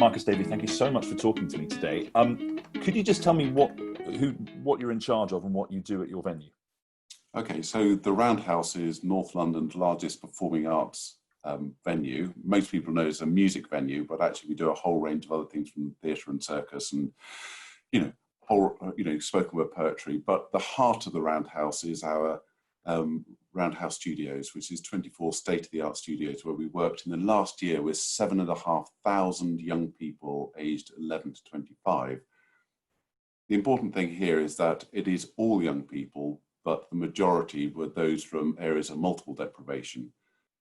Marcus, Davey, thank you so much for talking to me today. Could you just tell me what you're in charge of and what you do at your venue? Okay, so the Roundhouse is North London's largest performing arts venue. Most people know it's a music venue, but actually we do a whole range of other things from theatre and circus and, spoken word poetry. But the heart of the Roundhouse is our Roundhouse Studios, which is 24 state-of-the-art studios where we worked in the last year with 7,500 young people aged 11 to 25. The important thing here is that it is all young people, but the majority were those from areas of multiple deprivation.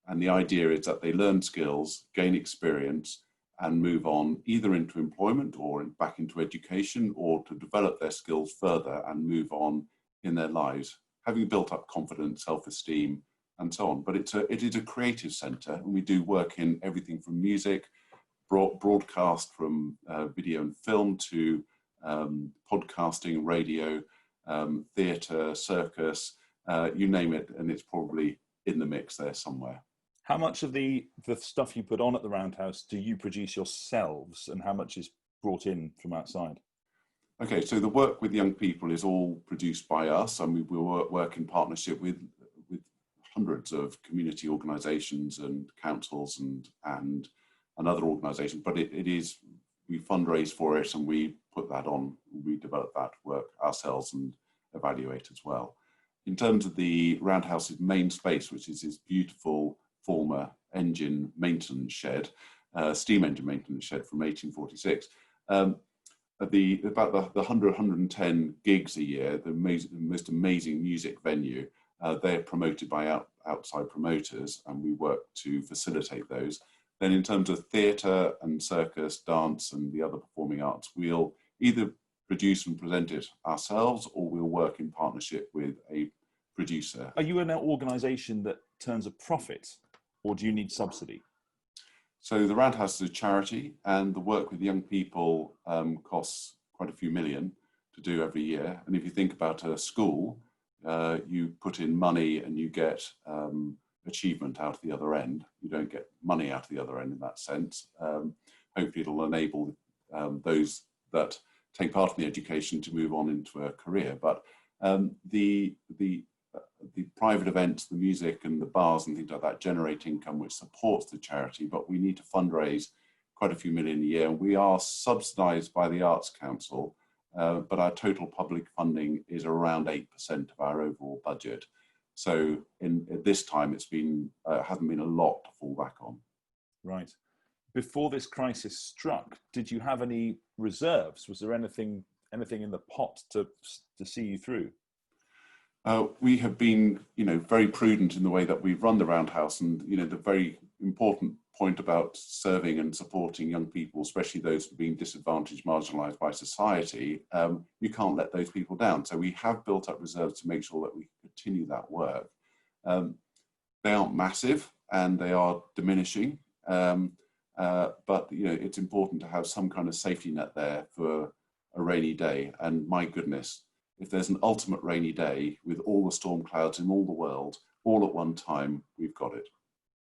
And the idea is that they learn skills, gain experience, and move on either into employment or back into education, or to develop their skills further and move on in their lives, having built up confidence, self-esteem, and so on. But it is a creative centre, and we do work in everything from music, broadcast from video and film, to podcasting, radio, theatre, circus, you name it, and it's probably in the mix there somewhere. How much of the stuff you put on at the Roundhouse do you produce yourselves, and how much is brought in from outside? Okay, so the work with young people is all produced by us, and we work in partnership with hundreds of community organisations and councils and other organisations. But it is, we fundraise for it and we put that on. We develop that work ourselves and evaluate as well. In terms of the Roundhouse's main space, which is this beautiful former engine maintenance shed, steam engine maintenance shed from 1846. About the 110 gigs a year, the most amazing music venue, they're promoted by outside promoters, and we work to facilitate those. Then in terms of theatre and circus, dance and the other performing arts, we'll either produce and present it ourselves, or we'll work in partnership with a producer. Are you an organisation that turns a profit, or do you need subsidy? So the Roundhouse is a charity, and the work with young people costs quite a few million to do every year. And if you think about a school, you put in money and you get achievement out of the other end. You don't get money out of the other end in that sense. Hopefully it'll enable those that take part in the education to move on into a career. But the private events, the music and the bars and things like that generate income which supports the charity, but we need to fundraise quite a few million a year. We are subsidised by the Arts Council, but our total public funding is around 8% of our overall budget. So at this time, it's been hasn't been a lot to fall back on. Right. Before this crisis struck, did you have any reserves? Was there anything in the pot to see you through? We have been, very prudent in the way that we've run the Roundhouse, and the very important point about serving and supporting young people, especially those being disadvantaged, marginalised by society, you can't let those people down. So we have built up reserves to make sure that we can continue that work. They aren't massive and they are diminishing, but it's important to have some kind of safety net there for a rainy day. And my goodness, if there's an ultimate rainy day with all the storm clouds in all the world, all at one time, we've got it.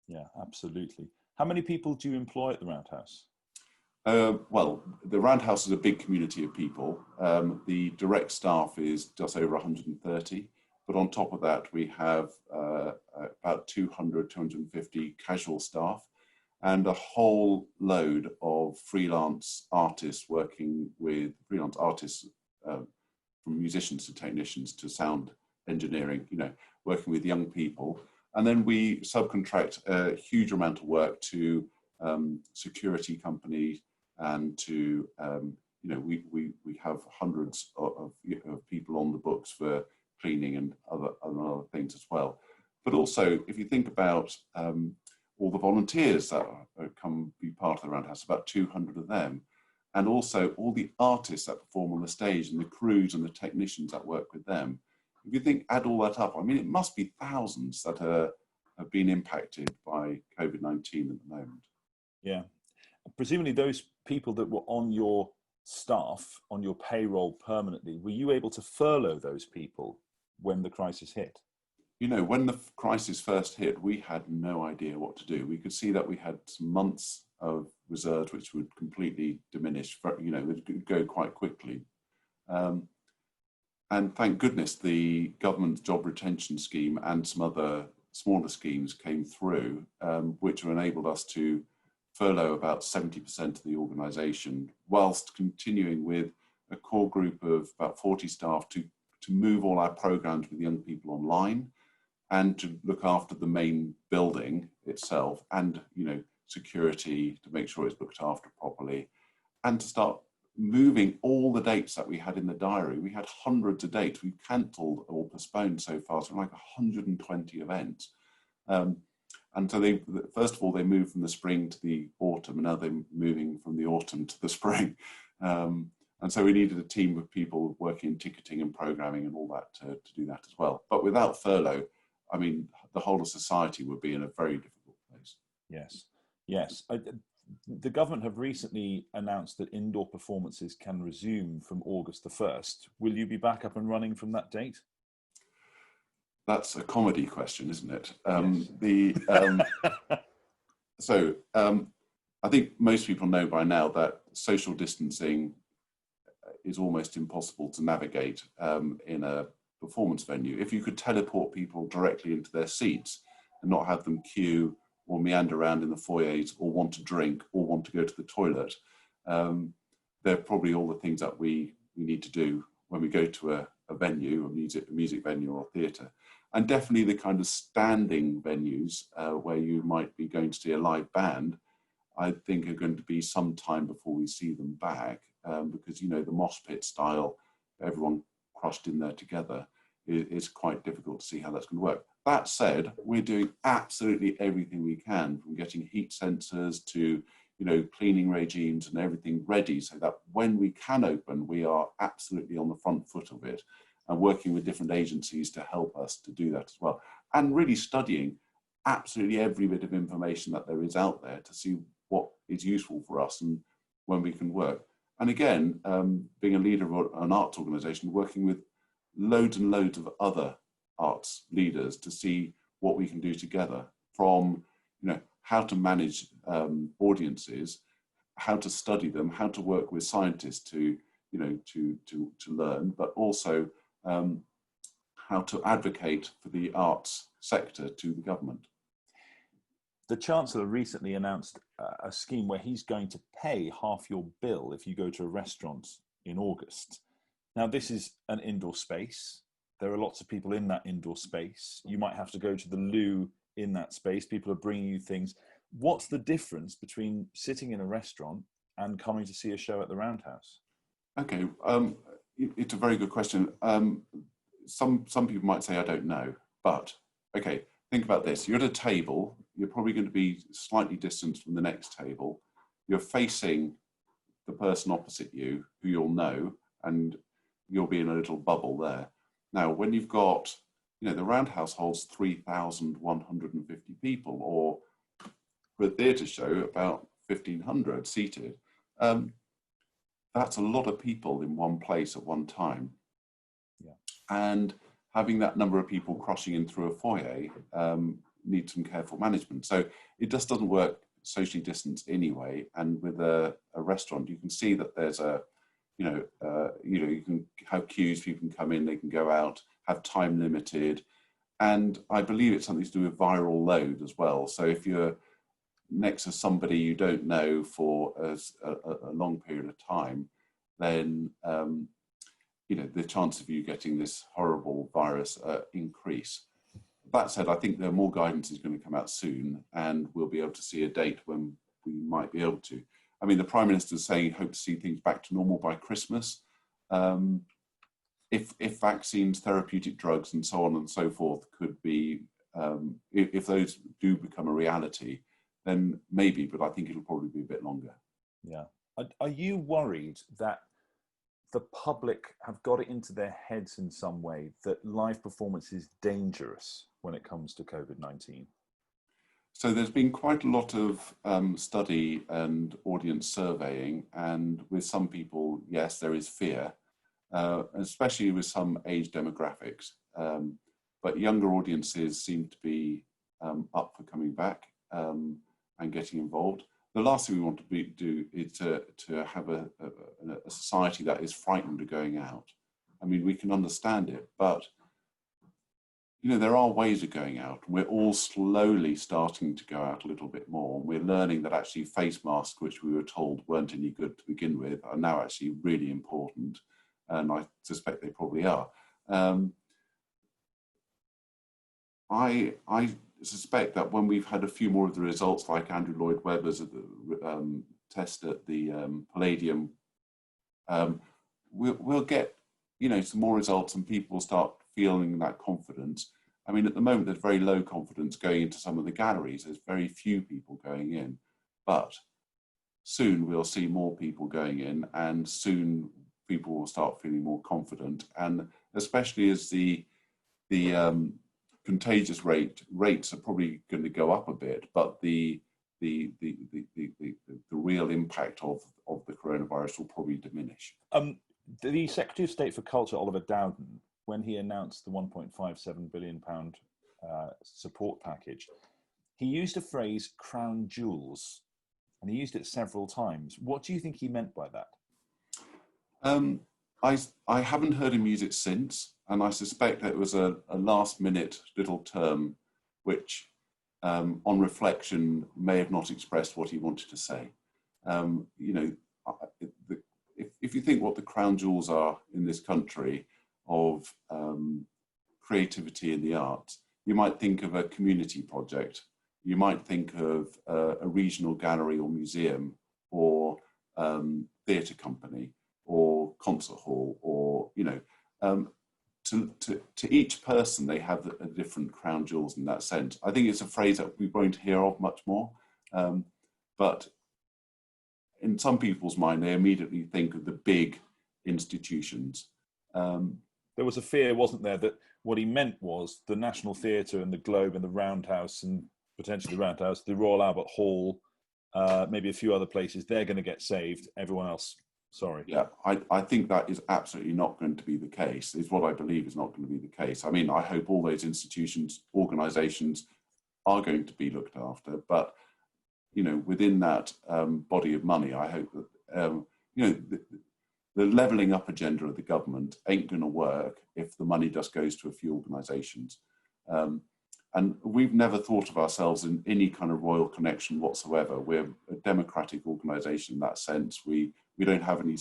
Yeah, absolutely. How many people do you employ at the Roundhouse? Well, the Roundhouse is a big community of people. The direct staff is just over 130, but on top of that, we have about 200, 250 casual staff and a whole load of freelance artists working with freelance artists, from musicians to technicians to sound engineering, working with young people. And then we subcontract a huge amount of work to security companies and to, we have hundreds of people on the books for cleaning and other things as well. But also, if you think about all the volunteers that come be part of the Roundhouse, about 200 of them, and also all the artists that perform on the stage and the crews and the technicians that work with them. If you add all that up, it must be thousands that have been impacted by COVID-19 at the moment. Yeah. Presumably those people that were on your staff, on your payroll permanently, were you able to furlough those people when the crisis hit? When the crisis first hit, we had no idea what to do. We could see that we had some months of reserves, which would completely diminish, would go quite quickly. And thank goodness the government's job retention scheme and some other smaller schemes came through, which enabled us to furlough about 70% of the organisation, whilst continuing with a core group of about 40 staff to move all our programmes with young people online, and to look after the main building itself, and security, to make sure it's looked after properly, and to start moving all the dates that we had in the diary. We had hundreds of dates. We've cancelled or postponed so far, so like 120 events. And so first of all, they moved from the spring to the autumn, and now they're moving from the autumn to the spring. And so we needed a team of people working in ticketing and programming and all that to do that as well. But without furlough, I mean, the whole of society would be in a very difficult place. Yes, yes. The government have recently announced that indoor performances can resume from August the 1st. Will you be back up and running from that date? That's a comedy question, isn't it? Yes. I think most people know by now that social distancing is almost impossible to navigate in a performance venue. If you could teleport people directly into their seats and not have them queue or meander around in the foyers, or want to drink, or want to go to the toilet, they're probably all the things that we need to do when we go to a venue, a music venue or a theatre. And definitely the kind of standing venues where you might be going to see a live band, I think are going to be some time before we see them back, because the mosh pit style, everyone crushed in there together, is quite difficult to see how that's going to work. That said, we're doing absolutely everything we can, from getting heat sensors to cleaning regimes and everything ready, so that when we can open, we are absolutely on the front foot of it, and working with different agencies to help us to do that as well, and really studying absolutely every bit of information that there is out there to see what is useful for us and when we can work. And again, being a leader of an arts organisation, working with loads and loads of other arts leaders to see what we can do together, from how to manage audiences, how to study them, how to work with scientists to learn, but also how to advocate for the arts sector to the government. The Chancellor recently announced a scheme where he's going to pay half your bill if you go to a restaurant in August. Now, this is an indoor space. There are lots of people in that indoor space. You might have to go to the loo in that space. People are bringing you things. What's the difference between sitting in a restaurant and coming to see a show at the Roundhouse? Okay, it's a very good question. Some people might say, I don't know, but okay, think about this. You're at a table. You're probably going to be slightly distanced from the next table. You're facing the person opposite you, who you'll know, and you'll be in a little bubble there. Now, when you've got, the Roundhouse holds 3,150 people, or for a theatre show, about 1,500 seated. That's a lot of people in one place at one time. Yeah. And having that number of people crossing in through a foyer needs some careful management. So it just doesn't work socially distanced anyway. And with a restaurant, you can see that there's you can have queues, people can come in, they can go out, have time limited. And I believe it's something to do with viral load as well. So if you're next to somebody you don't know for a long period of time, then the chance of you getting this horrible virus increase. That said, I think there more guidance is going to come out soon, and we'll be able to see a date when we might be able to. I mean, the Prime Minister is saying hope to see things back to normal by Christmas. If vaccines, therapeutic drugs, and so on and so forth could be, if those do become a reality, then maybe, but I think it'll probably be a bit longer. Yeah. Are you worried that the public have got it into their heads in some way that live performance is dangerous when it comes to COVID-19? So there's been quite a lot of study and audience surveying, and with some people, yes, there is fear, especially with some age demographics. But younger audiences seem to be up for coming back and getting involved. the last thing we want to do is to have a society that is frightened of going out. I mean, we can understand it, but you know, there are ways of going out. We're all slowly starting to go out a little bit more. We're learning that actually face masks, which we were told weren't any good to begin with, are now actually really important. And I suspect they probably are. I suspect that when we've had a few more of the results, like Andrew Lloyd Webber's test at the Palladium, we'll get, you know, some more results and people will start feeling that confidence. I mean, at the moment, there's very low confidence going into some of the galleries. There's very few people going in, but soon we'll see more people going in, and soon people will start feeling more confident. And especially as the contagious rates are probably going to go up a bit, but the real impact of the coronavirus will probably diminish. The Secretary of State for Culture, Oliver Dowden, when he announced the £1.57 billion support package, he used a phrase, crown jewels, and he used it several times. What do you think he meant by that? I haven't heard him use it since, and I suspect that it was a last-minute little term which, on reflection, may have not expressed what he wanted to say. You know, if you think what the crown jewels are in this country of creativity in the arts, you might think of a community project. You might think of a regional gallery or museum or theatre company or concert hall, or, you know, to each person, they have a different crown jewels in that sense. I think it's a phrase that we won't hear of much more, but in some people's mind, they immediately think of the big institutions. There was a fear, wasn't there, that what he meant was the National Theatre and the Globe and the Roundhouse, and potentially the Roundhouse, the Royal Albert Hall, maybe a few other places, they're going to get saved. Everyone else, sorry. Yeah, I think that is absolutely not going to be the case, is what I believe is not going to be the case. I mean, I hope all those institutions, organisations are going to be looked after, but, you know, within that body of money, I hope that, you know, the levelling up agenda of the government ain't going to work if the money just goes to a few organisations. And we've never thought of ourselves in any kind of royal connection whatsoever. We're a democratic organisation in that sense. We don't have any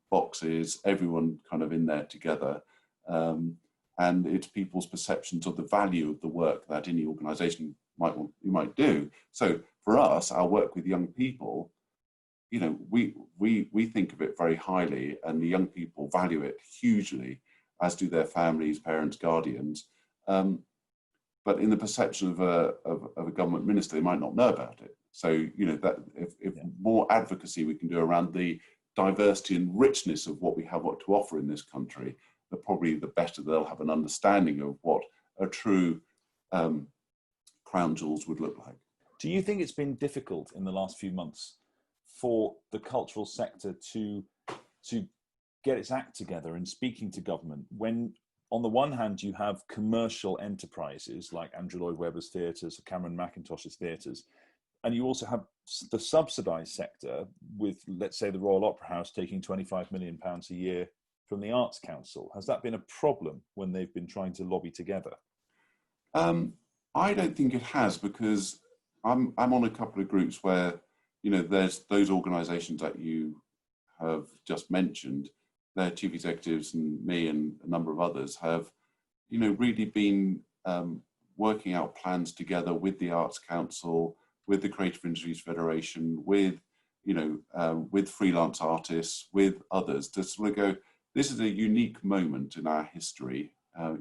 boxes, everyone kind of in there together. And it's people's perceptions of the value of the work that any organisation might do. So for us, our work with young people, you know, we think of it very highly, and the young people value it hugely, as do their families, parents, guardians. But in the perception of a government minister, they might not know about it. So, you know, that if more advocacy we can do around the diversity and richness of what we have to offer in this country, probably the better they'll have an understanding of what a true crown jewels would look like. Do you think it's been difficult in the last few months for the cultural sector to get its act together in speaking to government, when on the one hand you have commercial enterprises like Andrew Lloyd Webber's theatres or Cameron Mackintosh's theatres, and you also have the subsidised sector with, let's say, the Royal Opera House taking £25 million a year from the Arts Council? Has that been a problem when they've been trying to lobby together? I don't think it has, because I'm on a couple of groups where, you know, there's those organisations that you have just mentioned. Their chief executives and me and a number of others have, you know, really been working out plans together with the Arts Council, with the Creative Industries Federation, with, you know, with freelance artists, with others, to sort of go, this is a unique moment in our history.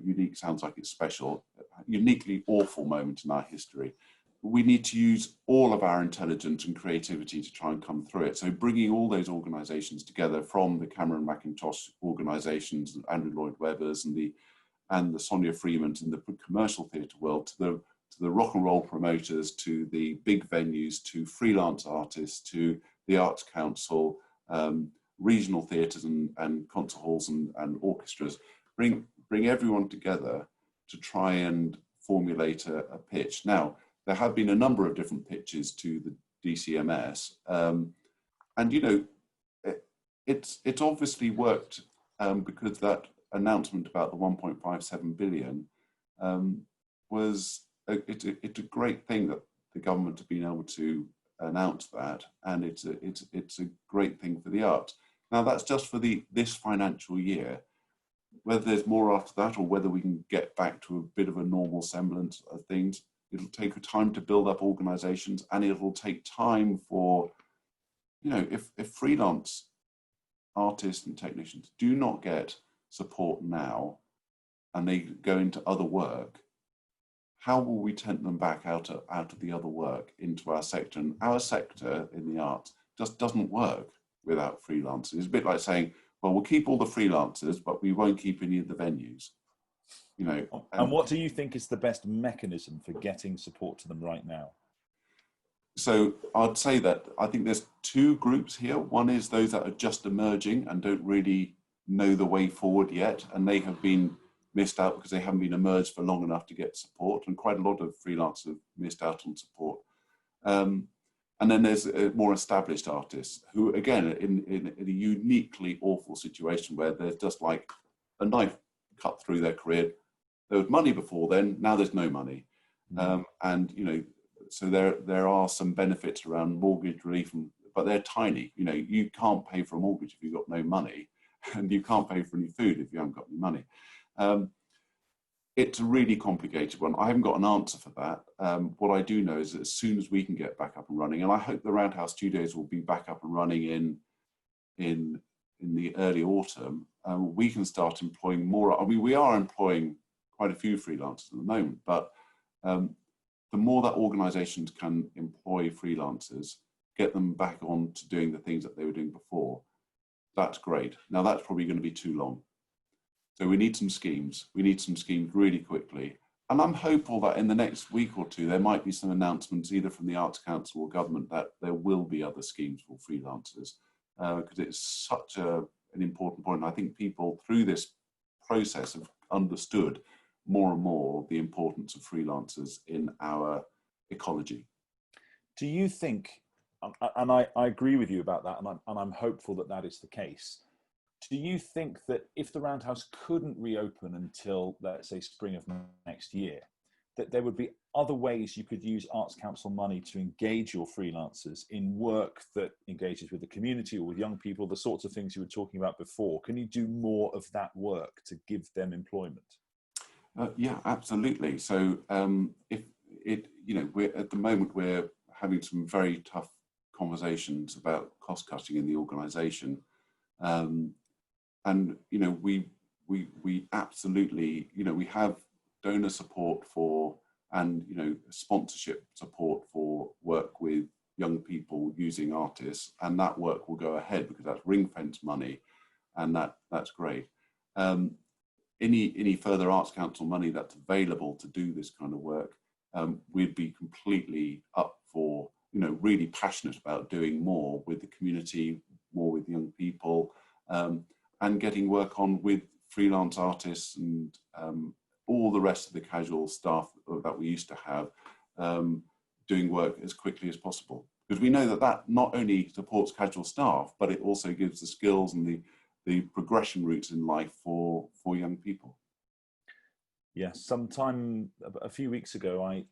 Unique sounds like it's special. Uniquely awful moment in our history. We need to use all of our intelligence and creativity to try and come through it. So bringing all those organisations together, from the Cameron Mackintosh organisations, Andrew Lloyd Webber's and the Sonia Freeman's in the commercial theatre world, to the rock and roll promoters, to the big venues, to freelance artists, to the Arts Council, regional theatres and concert halls and orchestras. Bring everyone together to try and formulate a pitch. Now, there have been a number of different pitches to the DCMS. And, you know, it's obviously worked because that announcement about the 1.57 billion was, it's a great thing that the government have been able to announce that, and it's a great thing for the arts. Now that's just for this financial year. Whether there's more after that, or whether we can get back to a bit of a normal semblance of things, it'll take time to build up organisations, and it'll take time for, you know, if freelance artists and technicians do not get support now, and they go into other work, how will we tempt them back out of the other work into our sector? And our sector in the arts just doesn't work without freelancers. It's a bit like saying, well, we'll keep all the freelancers, but we won't keep any of the venues. You know. And what do you think is the best mechanism for getting support to them right now? So I'd say that I think there's two groups here. One is those that are just emerging and don't really know the way forward yet, and they have been missed out because they haven't been emerged for long enough to get support, and quite a lot of freelancers have missed out on support. And then there's more established artists who, again, in a uniquely awful situation where there's just like a knife cut through their career. There was money before then, now there's no money. And, you know, so there are some benefits around mortgage relief, but they're tiny. You know, you can't pay for a mortgage if you've got no money, and you can't pay for any food if you haven't got any money. It's a really complicated one. I haven't got an answer for that. What I do know is that as soon as we can get back up and running, and I hope the Roundhouse Studios will be back up and running in the early autumn, we can start employing more. I mean, we are employing quite a few freelancers at the moment, but the more that organisations can employ freelancers, get them back on to doing the things that they were doing before, that's great. Now that's probably going to be too long. So we need some schemes. We need some schemes really quickly. And I'm hopeful that in the next week or two, there might be some announcements either from the Arts Council or government that there will be other schemes for freelancers, because it's such an important point. And I think people through this process have understood more and more the importance of freelancers in our ecology. Do you think, and I agree with you about that, and I'm hopeful that that is the case, do you think that if the Roundhouse couldn't reopen until, let's say, spring of next year, that there would be other ways you could use Arts Council money to engage your freelancers in work that engages with the community or with young people, the sorts of things you were talking about before? Can you do more of that work to give them employment? Yeah, absolutely. So if it, you know, at the moment we're having some very tough conversations about cost cutting in the organisation. And, you know, we absolutely, you know, we have donor support for, and, you know, sponsorship support for work with young people using artists, and that work will go ahead because that's ring fence money, and that's great. Any further Arts Council money that's available to do this kind of work, we'd be completely up for, you know, really passionate about doing more with the community, more with young people, and getting work on with freelance artists and all the rest of the casual staff that we used to have, doing work as quickly as possible. Because we know that that not only supports casual staff, but it also gives the skills and the progression routes in life for young people. Yes, sometime a few weeks ago,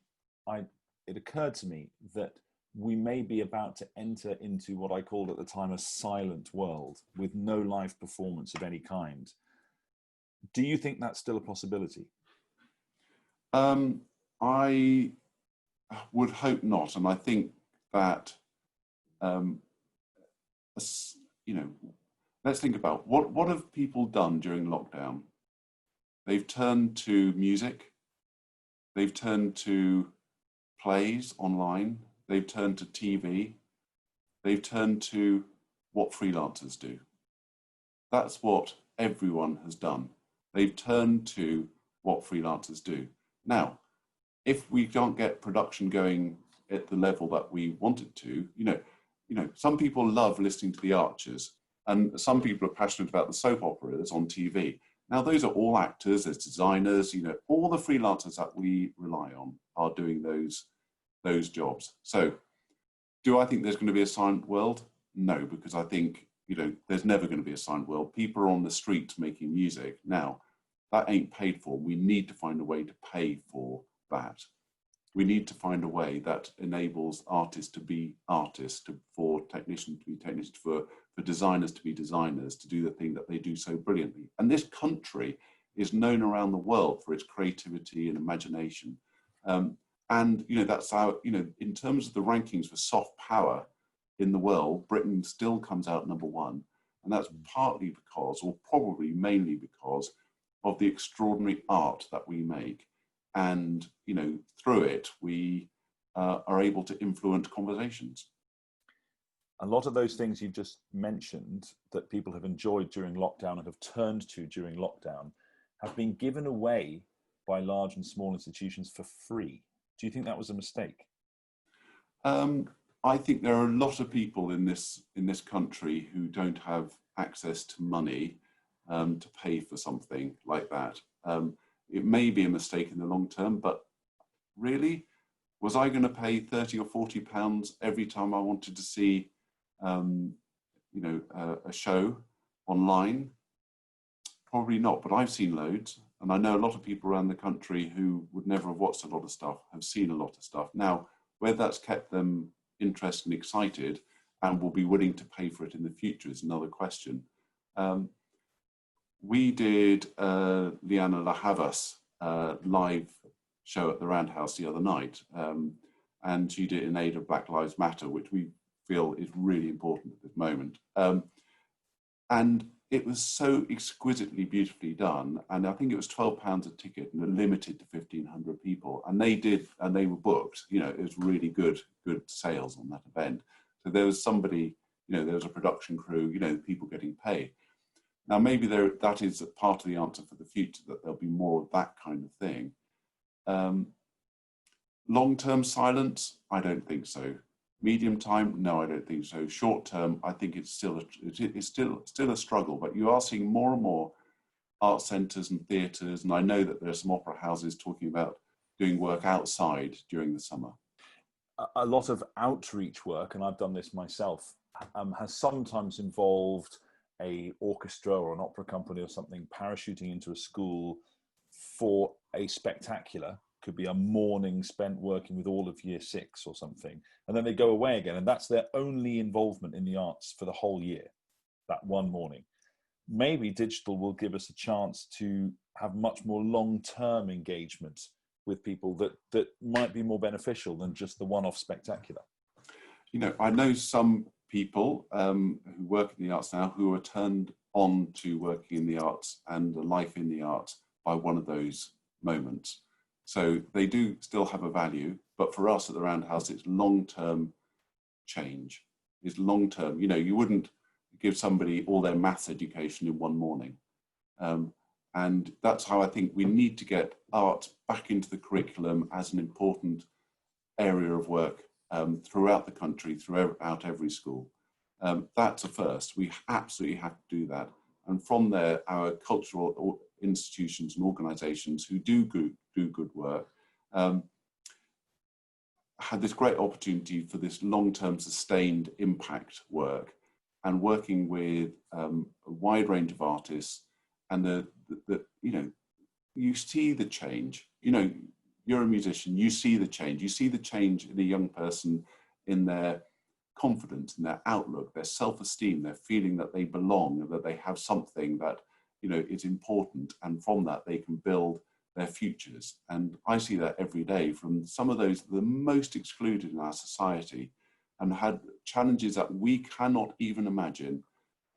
it occurred to me that we may be about to enter into what I called at the time a silent world with no live performance of any kind. Do you think that's still a possibility? I would hope not. And I think that, you know, let's think about what have people done during lockdown? They've turned to music. They've turned to plays online. They've turned to TV. They've turned to what freelancers do. That's what everyone has done. They've turned to what freelancers do. Now, if we can't get production going at the level that we want it to, you know, some people love listening to the Archers, and some people are passionate about the soap opera that's on TV. Now, those are all actors, there's designers, you know, all the freelancers that we rely on are doing those jobs. So Do I think there's going to be a silent world? No, because I think, you know, there's never going to be a silent world. People are on the streets making music. Now, that ain't paid for. We need to find a way to pay for that. We need to find a way that enables artists to be artists, for technicians to be technicians, for designers to be designers, to do the thing that they do so brilliantly. And this country is known around the world for its creativity and imagination. And, you know, that's how, you know, in terms of the rankings for soft power in the world, Britain still comes out #1. And that's partly because, or probably mainly because, of the extraordinary art that we make. And, you know, through it, we are able to influence conversations. A lot of those things you've just mentioned that people have enjoyed during lockdown and have turned to during lockdown have been given away by large and small institutions for free. Do you think that was a mistake? I think there are a lot of people in this country who don't have access to money to pay for something like that. It may be a mistake in the long term, but really, was I going to pay 30 or 40 pounds every time I wanted to see, you know, a show online? Probably not, but I've seen loads. And I know a lot of people around the country who would never have watched a lot of stuff, have seen a lot of stuff. Now, whether that's kept them interested and excited and will be willing to pay for it in the future is another question. We did Liana La Havas live show at the Roundhouse the other night, and she did it in aid of Black Lives Matter, which we feel is really important at this moment. And it was so exquisitely beautifully done, and I think it was £12 a ticket and limited to 1,500 people, and they were booked. You know, it was really good sales on that event. So there was somebody, you know, there was a production crew, you know, people getting paid. Now, maybe that is part of the answer for the future, that there'll be more of that kind of thing. Long-term silence? I don't think so. Medium time? No, I don't think so. Short term, I think it's still a struggle, but you are seeing more and more art centres and theatres, and I know that there are some opera houses talking about doing work outside during the summer. A lot of outreach work, and I've done this myself, has sometimes involved a orchestra or an opera company or something parachuting into a school for a spectacular. Could be a morning spent working with all of year 6 or something, and then they go away again, and that's their only involvement in the arts for the whole year, that one morning. Maybe digital will give us a chance to have much more long-term engagement with people that might be more beneficial than just the one-off spectacular. You know, I know some people who work in the arts now who are turned on to working in the arts and a life in the arts by one of those moments. So they do still have a value, but for us at the Roundhouse, it's long-term change. It's long-term. You know, you wouldn't give somebody all their maths education in one morning. And that's how I think we need to get art back into the curriculum as an important area of work throughout the country, throughout every school. That's a first. We absolutely have to do that. And from there, our cultural institutions and organisations who do good work had this great opportunity for this long-term sustained impact work, and working with a wide range of artists. And you know, you see the change. You know, you're a musician, you see the change. You see the change in a young person, in their confidence, in their outlook, their self-esteem, their feeling that they belong, and that they have something that, you know, is important. And from that, they can build their futures. And I see that every day from some of those, the most excluded in our society, and had challenges that we cannot even imagine.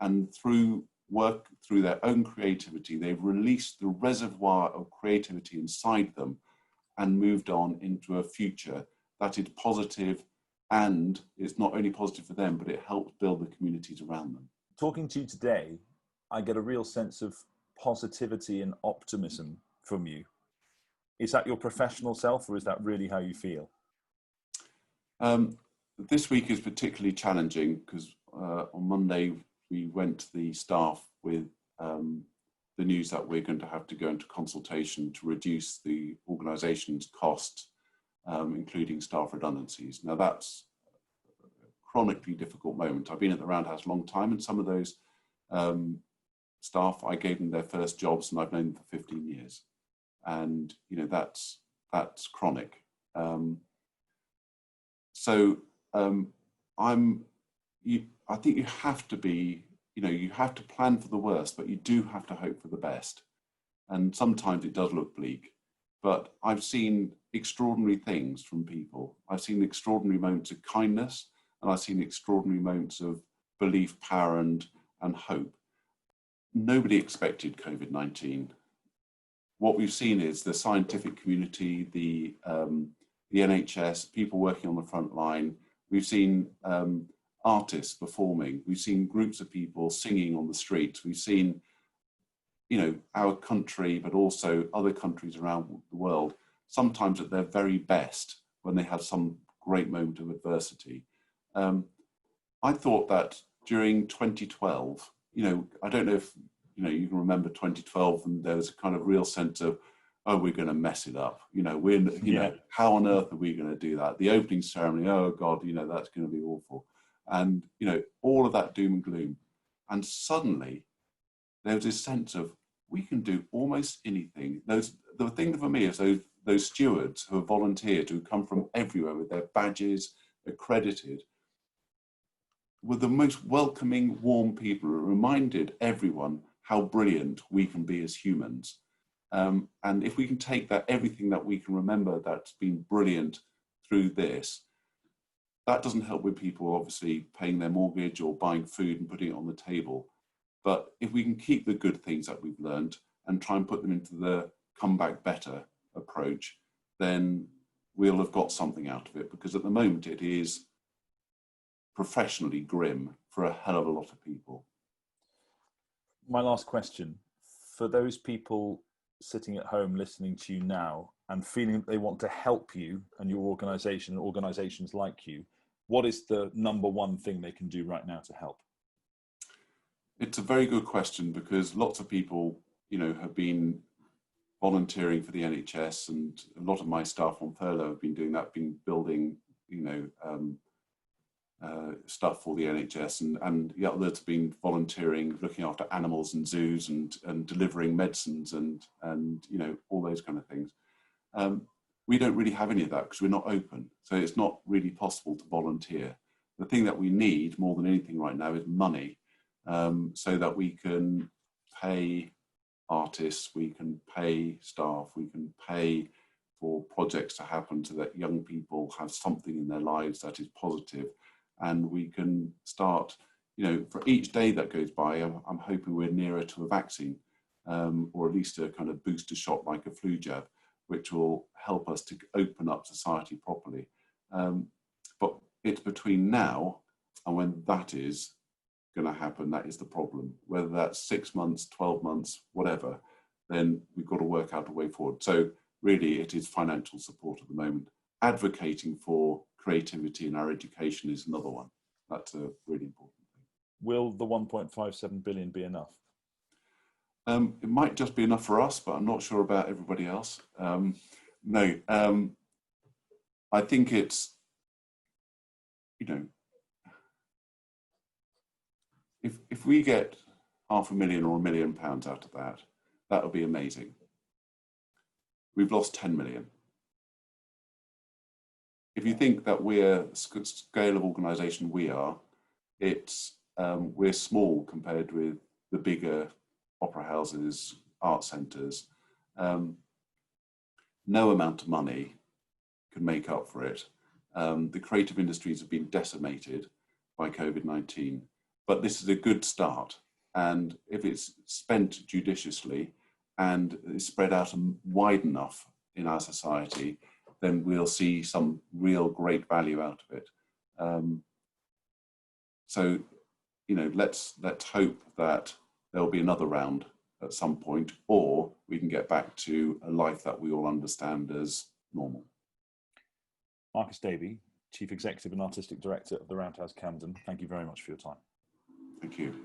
And through work, through their own creativity, they've released the reservoir of creativity inside them and moved on into a future that is positive, and it's not only positive for them, but it helps build the communities around them. Talking to you today, I get a real sense of positivity and optimism from you. Is that your professional self, or is that really how you feel? This week is particularly challenging because on Monday we went to the staff with the news that we're going to have to go into consultation to reduce the organisation's cost, including staff redundancies. Now that's chronically difficult moment. I've been at the Roundhouse a long time, and some of those staff, I gave them their first jobs, and I've known them for 15 years. And that's chronic. I think you have to be, you have to plan for the worst, but you do have to hope for the best. And sometimes it does look bleak, but I've seen extraordinary things from people. I've seen extraordinary moments of kindness, and I've seen extraordinary moments of belief, power, and hope. Nobody expected COVID-19. What we've seen is the scientific community, the NHS, people working on the front line. We've seen artists performing. We've seen groups of people singing on the streets. We've seen, our country, but also other countries around the world, sometimes at their very best when they have some great moment of adversity. I thought that during 2012, I don't know if, you can remember 2012, and there was a kind of real sense of, oh, we're going to mess it up. How on earth are we going to do that? The opening ceremony, oh God, that's going to be awful. And, all of that doom and gloom. And suddenly there was this sense of, we can do almost anything. The thing for me is those stewards who have volunteered, who come from everywhere with their badges, accredited, were the most welcoming, warm people who reminded everyone how brilliant we can be as humans. And if we can take that, everything that we can remember that's been brilliant through this, that doesn't help with people obviously paying their mortgage or buying food and putting it on the table. But if we can keep the good things that we've learned and try and put them into the come back better approach, then we'll have got something out of it. Because at the moment it is professionally grim for a hell of a lot of people. My last question, for those people sitting at home listening to you now and feeling that they want to help you and your organisation and organisations like you, what is the number one thing they can do right now to help? It's a very good question, because lots of people, have been volunteering for the NHS, and a lot of my staff on furlough have been doing that, been building, stuff for the NHS, and the others have been volunteering, looking after animals and zoos and delivering medicines and all those kind of things. We don't really have any of that because we're not open. So it's not really possible to volunteer. The thing that we need more than anything right now is money, so that we can pay artists, we can pay staff, we can pay for projects to happen so that young people have something in their lives that is positive. And we can start, for each day that goes by, I'm hoping we're nearer to a vaccine, or at least a kind of booster shot like a flu jab, which will help us to open up society properly. But it's between now and when that is going to happen, that is the problem. Whether that's 6 months, 12 months, whatever, then we've got to work out a way forward. So really it is financial support at the moment. Advocating for creativity in our education is another one. That's a really important thing. Will the 1.57 billion be enough? It might just be enough for us, but I'm not sure about everybody else. No, I think it's, if we get £500,000 or £1 million out of that, that would be amazing. We've lost 10 million. If you think that we're scale of organisation we are, we're small compared with the bigger opera houses, art centres. No amount of money can make up for it. The creative industries have been decimated by COVID-19, but this is a good start. And if it's spent judiciously and is spread out wide enough in our society, then we'll see some real great value out of it. So, let's hope that there'll be another round at some point, or we can get back to a life that we all understand as normal. Marcus Davey, Chief Executive and Artistic Director of the Roundhouse Camden, thank you very much for your time. Thank you.